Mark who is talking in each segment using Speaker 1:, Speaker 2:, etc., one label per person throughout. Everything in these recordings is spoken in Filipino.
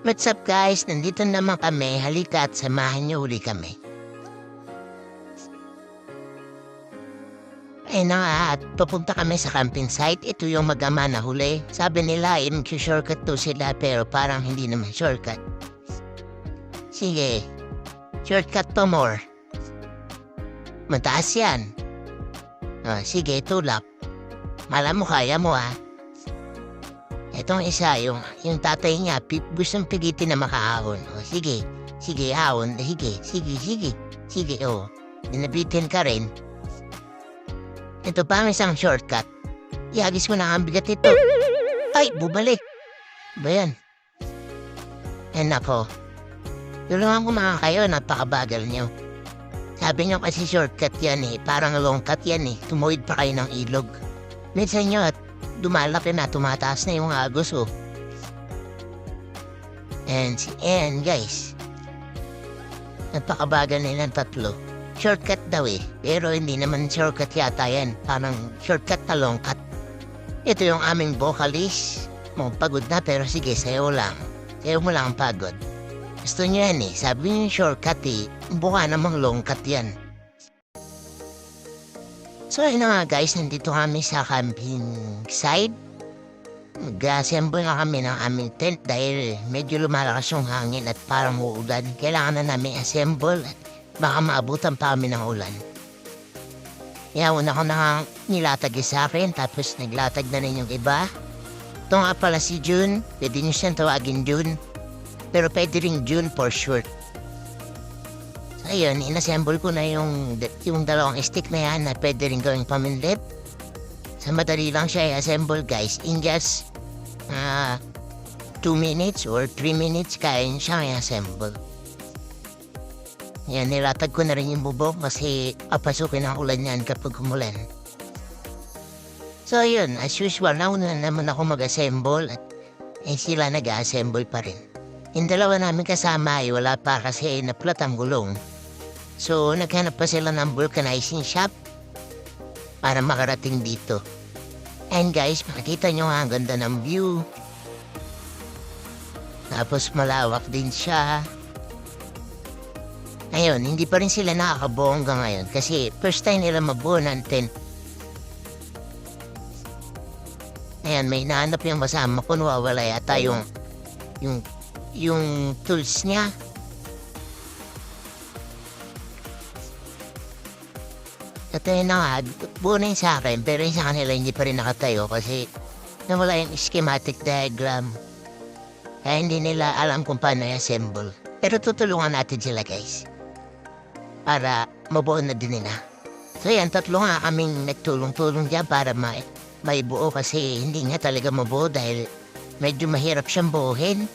Speaker 1: What's up guys? Nandito naman kami. Halika at samahan niyo uli kami. Ayun na nga at papunta kami sa camping site. Ito yung mag-ama na huli. Sabi nila shortcut to sila pero parang hindi naman shortcut. Sige, shortcut to more. Mataas yan. Sige, tulak. Malam mo kaya mo ah. Itong isa, yung tatay niya, gustong pigitin na makaahon. Sige, ahon. Sige, dinabitin ka rin. Ito pa ang isang shortcut. Iagis ko na ang bigat ito. Ay, bumalik. Ba yan? Nako. Tulungan ko mga kayo, napakabagal niyo. Sabi niyo kasi shortcut yan eh, parang long cut yan eh. Tumuwid pa kayo ng ilog. Minsan nyo at dumalaki na, tumataas na yung agos oh. And guys, napakabagal nilang tatlo. Shortcut daw eh, pero hindi naman shortcut yata yan. Parang shortcut na long cut. Ito yung aming vocalist. Pagod na pero sige, sayo lang. Sayo mo lang ang pagod. Gusto niya yan eh, sabi niyo yung shortcut eh. Buka namang long cut yan. So ayun na nga guys, nandito kami sa camping site. Mag-assemble na kami ng aming tent dahil medyo lumalakas yung hangin at parang uulan. Kailangan na namin assemble at baka maabutan pa kami ng ulan. Kaya una ko na nilatag sa akin tapos naglatag na rin yung iba. Ito nga pala si June, pwede nyo siyang tawagin June. Pero pwede rin June for short. Ayun, inassemble ko na yung dalawang stick na yan na pwede rin gawing pamindip. Sa madali lang siya i-assemble guys. In just 2 minutes or 3 minutes kaya siya i-assemble. Yan, nilatag ko na rin yung bubong kasi papasukin ang ulan yan kapag umulan. So yun, as usual, nauna naman ako mag-assemble at sila nag-assemble pa rin. Yung dalawa namin kasama ay wala pa kasi naplat ang gulong. So, naghanap pa sila ng vulcanizing shop para makarating dito. And guys, makikita nyo nga ang ganda ng view. Tapos malawak din siya. Ayun, hindi pa rin sila nakakabuo hanggang ngayon kasi first time nila mabuo ng tent. Ayan, may nahanap yung masama ko, nawawala yata yung tools niya. At ayun na nga, buo na yun sa akin, pero yung sa kanila hindi pa rin nakatayo kasi nawala yung schematic diagram. Kaya hindi nila alam kung paano i-assemble. Pero tutulungan natin sila guys, para mabuo na din nila. So yan, tatlo nga kaming nagtulong-tulong dyan para maibuo kasi hindi nga talaga mabuo dahil medyo mahirap siyang buuhin.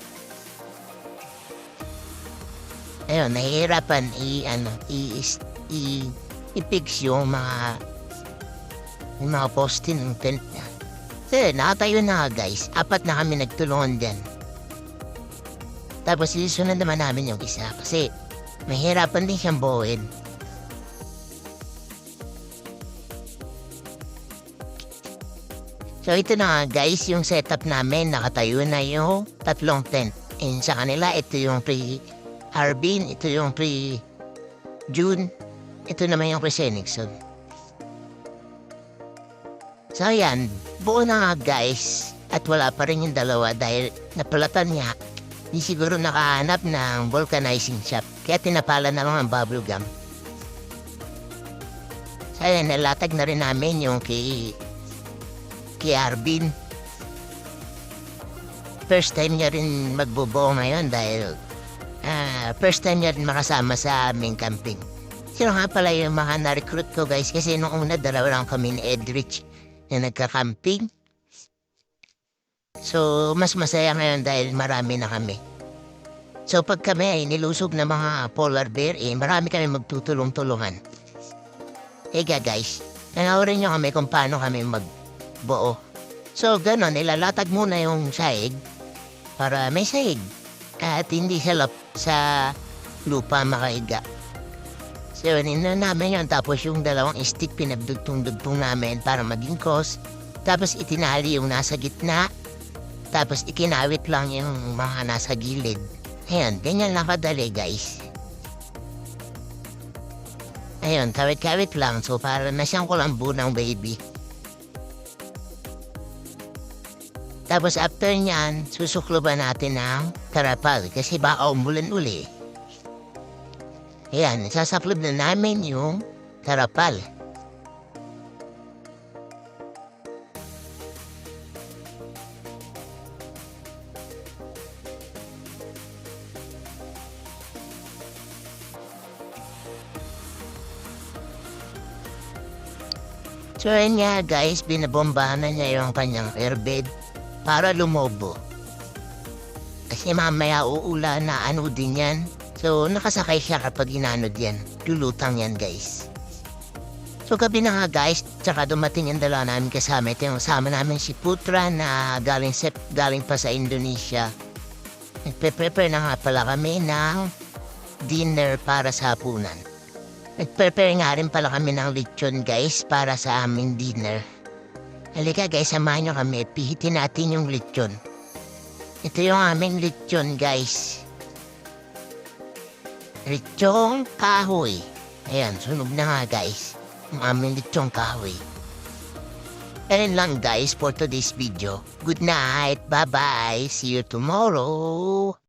Speaker 1: Ayun, nahihirapan i-fix yung mga poste ng tent niya. So, nakatayo na nga guys. 4 na kami nagtulungan dyan. Tapos isusunod naman namin yung isa kasi mahirapan din siyang buuin. So, ito na nga guys, yung setup namin. Nakatayo na yung 3 tent. And sa kanila, ito yung pre-Harbin, ito yung pre-June. Ito naman yung Nixon. So yan, buo na nga guys. At wala pa rin yung dalawa dahil napalatan niya. Di siguro nakahanap ng vulcanizing shop. Kaya tinapala na lang ang bubble gum. So yan, nalatag na rin namin yung kay Arbin. First time niya rin magbubuo ngayon dahil first time niya rin makasama sa aming camping. Sino nga pala yung mga na-recruit ko guys kasi nung una dalawa lang kami ni Edrich na nagka-camping. So mas masaya ngayon dahil marami na kami. So pag kami ay nilusog na mga polar bear marami kami magtutulong-tulungan. Guys, nangawarin nyo kami kung paano kami magbuo. So gano'n, nilalatag muna yung sahig para may sahig at hindi siya sa lupa makaiga. So, yun na namin yun. Tapos yung dalawang stick pinagdugtong-dugtong namin para maging cross. Tapos itinali yung nasa gitna. Tapos ikinawit lang yung mga nasa gilid. Ayan, ganyan lang kadali guys. Ayun, kawit-kawit lang. So para na siyang kulambo ng baby. Tapos after nyan, susukluban natin ng karapal kasi baka umulan uli. Ayan, sasaklob na namin yung karapal. So yun nga guys, binabombahan na niya yung kanyang airbed para lumobo. Kasi mamaya uulan na ano din yan. So nakasakay siya kapag inanod yan. Lulutang yan guys. So gabi na nga guys, tsaka dumating yung dalawa namin kasama. Ito yung kasama namin si Putra na galing pa sa Indonesia. Nagpe-prepare na nga pala kami ng dinner para sa hapunan. Nag-prepare nga rin pala kami ng lechon guys para sa aming dinner. Halika guys, samahan nyo kami at pihitin natin yung lechon. Ito yung aming lechon guys. Lechong kahoy. Ayan, sunog na nga guys. Yung aming lechong kahoy. Ayun lang guys for today's video. Good night, bye bye, see you tomorrow.